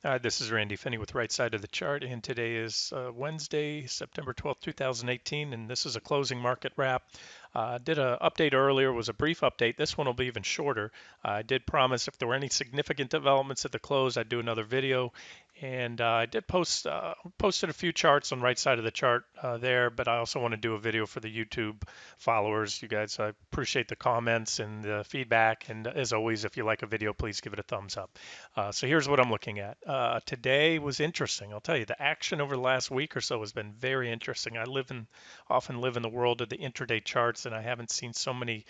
This is Randy Finney with Right Side of the Chart, and today is Wednesday, September 12th, 2018, and this is a closing market wrap. Did an update earlier, was a brief update. This one will be even shorter. I did promise if there were any significant developments at the close, I'd do another video. And I did posted a few charts on Right Side of the Chart there, but I also want to do a video for the YouTube followers. You guys, I appreciate the comments and the feedback. And as always, if you like a video, please give it a thumbs up. So here's what I'm looking at. Today was interesting. I'll tell you, the action over the last week or so has been very interesting. Often live in the world of the intraday charts, and I haven't seen so many,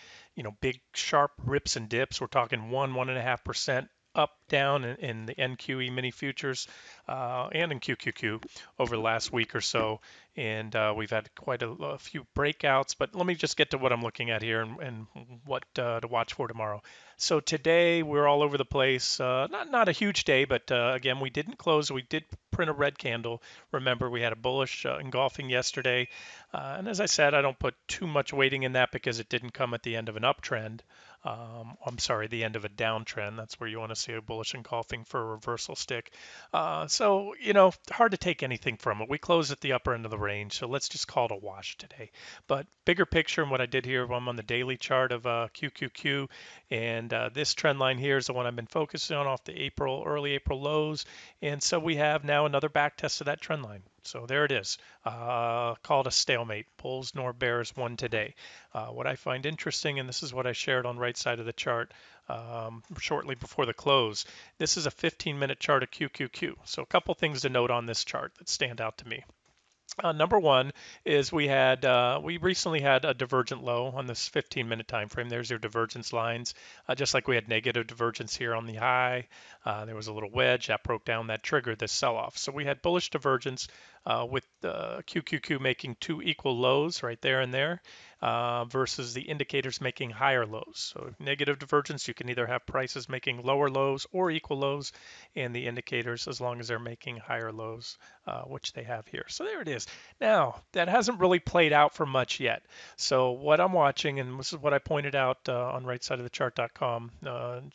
big sharp rips and dips. We're talking 1.5% up, down in the NQE mini futures and in QQQ over the last week or so. And we've had quite a few breakouts. But let me just get to what I'm looking at here and what to watch for tomorrow. So today we're all over the place. Not a huge day, but again, we didn't close. We did print a red candle. Remember, we had a bullish engulfing yesterday. And as I said, I don't put too much weighting in that because it didn't come at the end of an uptrend. I'm sorry, the end of a downtrend. That's where you want to see a bullish engulfing for a reversal stick. So, hard to take anything from it. We closed at the upper end of the range, so let's just call it a wash today. But bigger picture and what I did here, I'm on the daily chart of QQQ, and this trend line here is the one I've been focusing on off the early April lows. And so we have now another back test of that trend line. So there it is, called a stalemate. Bulls nor bears won today. What I find interesting, and this is what I shared on right side of the chart shortly before the close, this is a 15-minute chart of QQQ. So a couple things to note on this chart that stand out to me. Number one is we recently had a divergent low on this 15-minute time frame. There's your divergence lines, just like we had negative divergence here on the high. There was a little wedge that broke down that triggered this sell-off. So we had bullish divergence with QQQ making two equal lows right there and there versus the indicators making higher lows. So negative divergence, you can either have prices making lower lows or equal lows, and the indicators as long as they're making higher lows, which they have here. So there it is. Now, that hasn't really played out for much yet. So what I'm watching, and this is what I pointed out on rightsideofthechart.com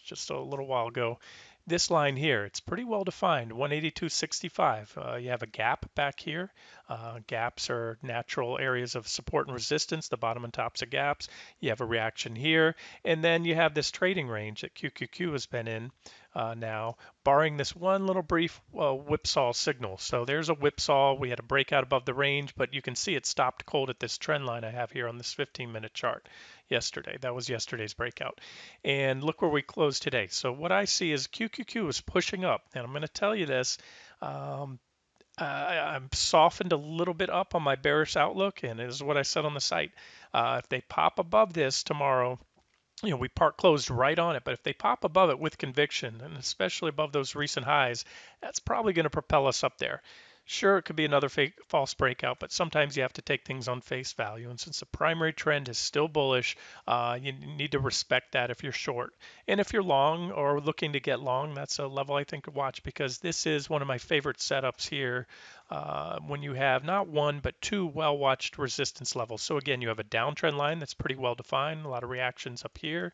just a little while ago, this line here, it's pretty well defined, 182.65. You have a gap back here. Gaps are natural areas of support and resistance. The bottom and tops are gaps. You have a reaction here, and then you have this trading range that QQQ has been in now, barring this one little brief whipsaw signal. So there's a whipsaw. We had a breakout above the range, but you can see it stopped cold at this trend line I have here on this 15-minute chart yesterday. That was yesterday's breakout. And look where we closed today. So what I see is QQQ is pushing up. And I'm going to tell you this. I'm softened a little bit up on my bearish outlook, and this is what I said on the site. If they pop above this tomorrow, we part closed right on it, but if they pop above it with conviction, and especially above those recent highs, that's probably going to propel us up there. Sure, it could be another fake false breakout, but sometimes you have to take things on face value. And since the primary trend is still bullish, you need to respect that if you're short. And if you're long or looking to get long, that's a level I think to watch because this is one of my favorite setups here when you have not one, but two well-watched resistance levels. So again, you have a downtrend line that's pretty well defined, a lot of reactions up here,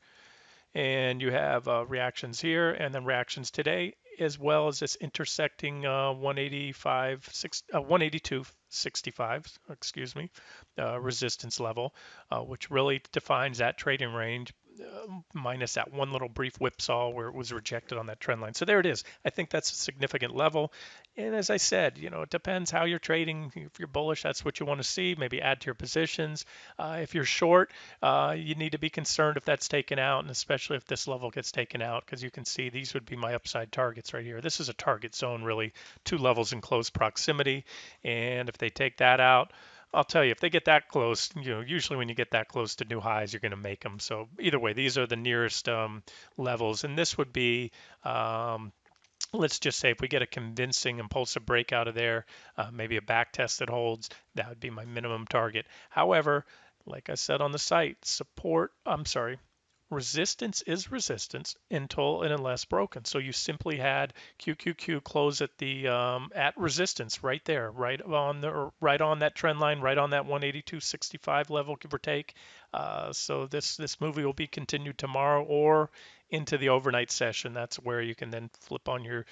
and you have reactions here and then reactions today, as well as this intersecting 182.65, excuse me, resistance level, which really defines that trading range minus that one little brief whipsaw where it was rejected on that trend line. So there it is. I think that's a significant level. And as I said, it depends how you're trading. If you're bullish, that's what you want to see. Maybe add to your positions. If you're short, you need to be concerned if that's taken out, and especially if this level gets taken out, because you can see these would be my upside targets right here. This is a target zone, really, two levels in close proximity. And if they take that out, I'll tell you, if they get that close, usually when you get that close to new highs, you're going to make them. So either way, these are the nearest levels. And this would be, let's just say if we get a convincing impulsive break out of there, maybe a back test that holds, that would be my minimum target. However, like I said on the site, resistance is resistance until and unless broken. So you simply had QQQ close at the at resistance right there, right on that trend line, right on that 182.65 level, give or take. So this movie will be continued tomorrow, or into the overnight session. That's where you can then flip on your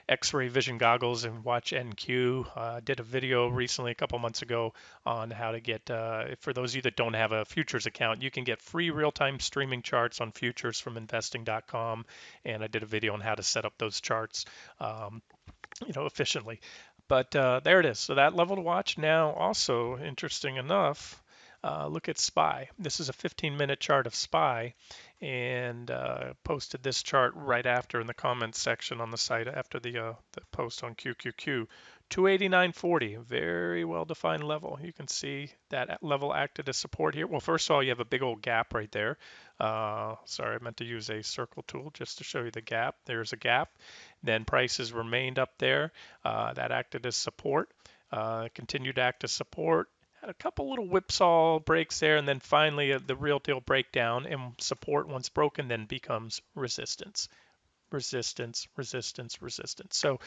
X-ray vision goggles and watch NQ. Did a video recently, a couple months ago, on how to get, for those of you that don't have a futures account, you can get free real-time streaming charts on futures from investing.com. And I did a video on how to set up those charts, um, efficiently. But there it is. So that level to watch. Now, also interesting enough, look at SPY. This is a 15-minute chart of SPY, and posted this chart right after in the comments section on the site after the post on QQQ. 289.40, very well defined level. You can see that level acted as support here. Well, first of all, you have a big old gap right there. Sorry, I meant to use a circle tool just to show you the gap. There's a gap. Then prices remained up there. That acted as support. Continued to act as support. Had a couple little whipsaw breaks there, and then finally the real deal breakdown, and support once broken then becomes resistance. Resistance, resistance, resistance. So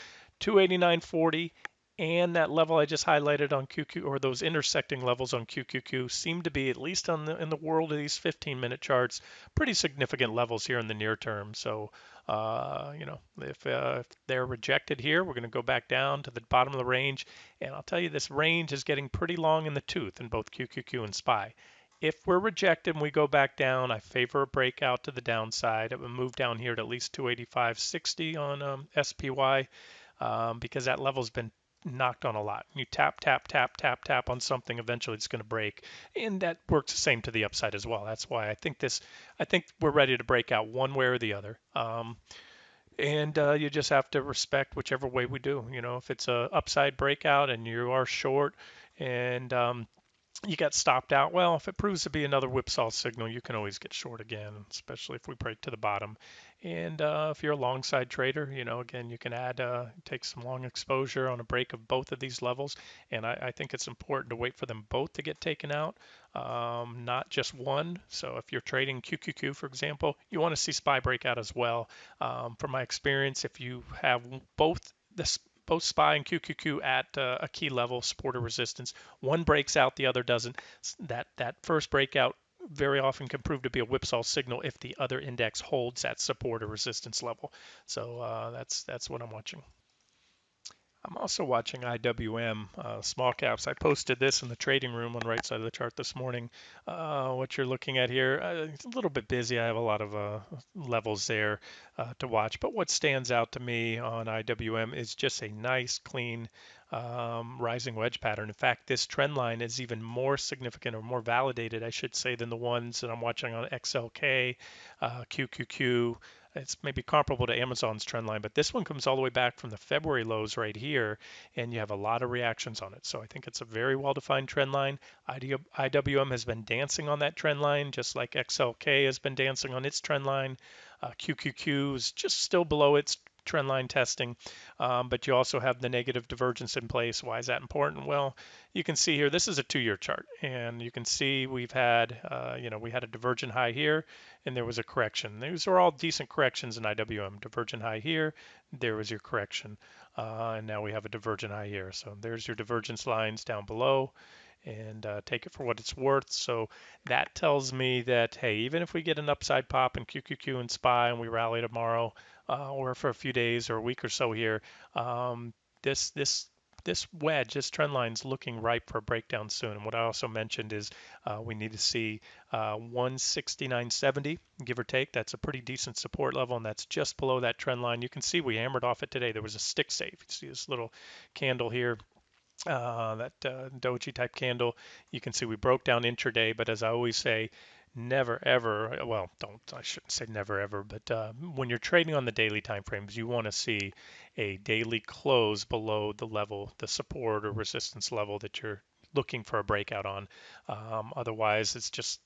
289.40 and that level I just highlighted on QQ, or those intersecting levels on QQQ, seem to be, at least in the world of these 15-minute charts, pretty significant levels here in the near term. So, if they're rejected here, we're going to go back down to the bottom of the range. And I'll tell you, this range is getting pretty long in the tooth in both QQQ and SPY. If we're rejected and we go back down, I favor a breakout to the downside. It would move down here to at least 285.60 on SPY, because that level's been knocked on a lot. You tap, tap, tap, tap, tap on something, eventually it's going to break. And that works the same to the upside as well. That's why I think we're ready to break out one way or the other. And you just have to respect whichever way we do. If it's a upside breakout and you are short and you got stopped out. Well, if it proves to be another whipsaw signal, you can always get short again, especially if we break to the bottom. And if you're a long side trader, again, you can take some long exposure on a break of both of these levels. And I think it's important to wait for them both to get taken out, not just one. So if you're trading QQQ, for example, you want to see SPY breakout as well. From my experience, if you have both SPY and QQQ at a key level, support or resistance. One breaks out, the other doesn't. That first breakout very often can prove to be a whipsaw signal if the other index holds that support or resistance level. So that's what I'm watching. I'm also watching IWM small caps. I posted this in the trading room on the right side of the chart this morning. What you're looking at here, it's a little bit busy. I have a lot of levels there to watch. But what stands out to me on IWM is just a nice, clean rising wedge pattern. In fact, this trend line is even more significant, or more validated, I should say, than the ones that I'm watching on XLK, QQQ. It's maybe comparable to Amazon's trend line, but this one comes all the way back from the February lows right here, and you have a lot of reactions on it. So I think it's a very well-defined trend line. IWM has been dancing on that trend line, just like XLK has been dancing on its trend line. QQQ is just still below its trend line testing, but you also have the negative divergence in place. Why is that important? Well, you can see here, this is a 2-year chart, and you can see we've had, we had a divergent high here, and there was a correction. These are all decent corrections in IWM. Divergent high here, there was your correction, and now we have a divergent high here. So there's your divergence lines down below, and take it for what it's worth. So that tells me that, hey, even if we get an upside pop in QQQ and SPY and we rally tomorrow, or for a few days or a week or so here, this wedge, this trend line is looking ripe for a breakdown soon. And what I also mentioned is we need to see 169.70, give or take. That's a pretty decent support level, and that's just below that trend line. You can see we hammered off it today. There was a stick safe. You see this little candle here, that doji type candle. You can see we broke down intraday, but as I always say, never ever, well, I shouldn't say never ever, but when you're trading on the daily time frames, you want to see a daily close below the level, the support or resistance level that you're looking for a breakout on. Otherwise, it's just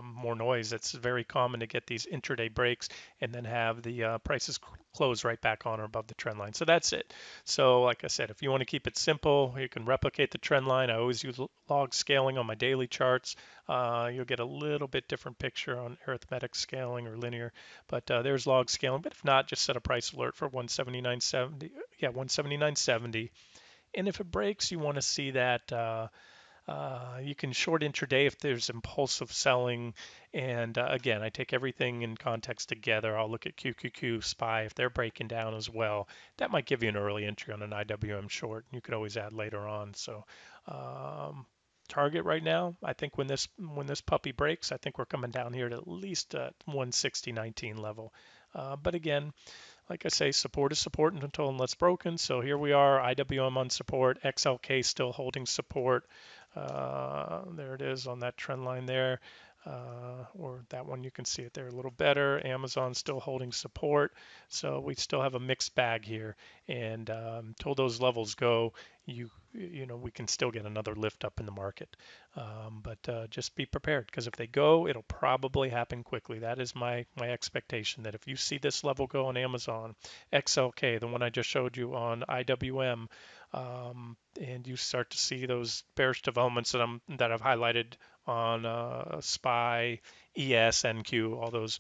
more noise. It's very common to get these intraday breaks and then have the prices close right back on or above the trend line. So that's it. So like I said, if you want to keep it simple, you can replicate the trend line. I always use log scaling on my daily charts. You'll get a little bit different picture on arithmetic scaling or linear, but there's log scaling. But if not, just set a price alert for 179.70. Yeah, 179.70. And if it breaks, you want to see that You can short intraday if there's impulsive selling. And again, I take everything in context together. I'll look at QQQ, SPY, if they're breaking down as well. That might give you an early entry on an IWM short. You could always add later on. So um, target right now, I think when this puppy breaks, I think we're coming down here to at least 160.19 level. But again, like I say, support is support until unless broken. So here we are, IWM on support, XLK still holding support. There it is on that trend line there. Or that one, you can see it there a little better. Amazon still holding support. So we still have a mixed bag here. And until those levels go, we can still get another lift up in the market. But just be prepared, because if they go, it'll probably happen quickly. That is my expectation, that if you see this level go on Amazon, XLK, the one I just showed you on IWM, and you start to see those bearish developments that I've highlighted on SPY, ES, NQ, all those.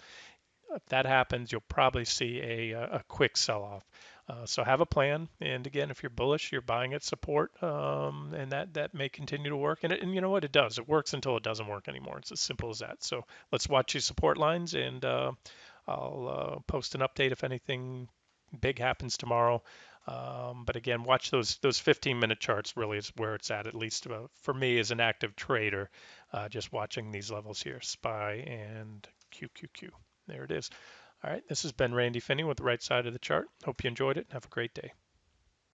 If that happens, you'll probably see a quick sell-off. So have a plan. And again, if you're bullish, you're buying at support, and that may continue to work. And you know what? It does. It works until it doesn't work anymore. It's as simple as that. So let's watch these support lines, and I'll post an update if anything big happens tomorrow. But again, watch those 15-minute charts. Really is where it's at least for me as an active trader. Just watching these levels here, SPY and QQQ. There it is. All right, this has been Randy Finney with the right side of the chart. Hope you enjoyed it. Have a great day.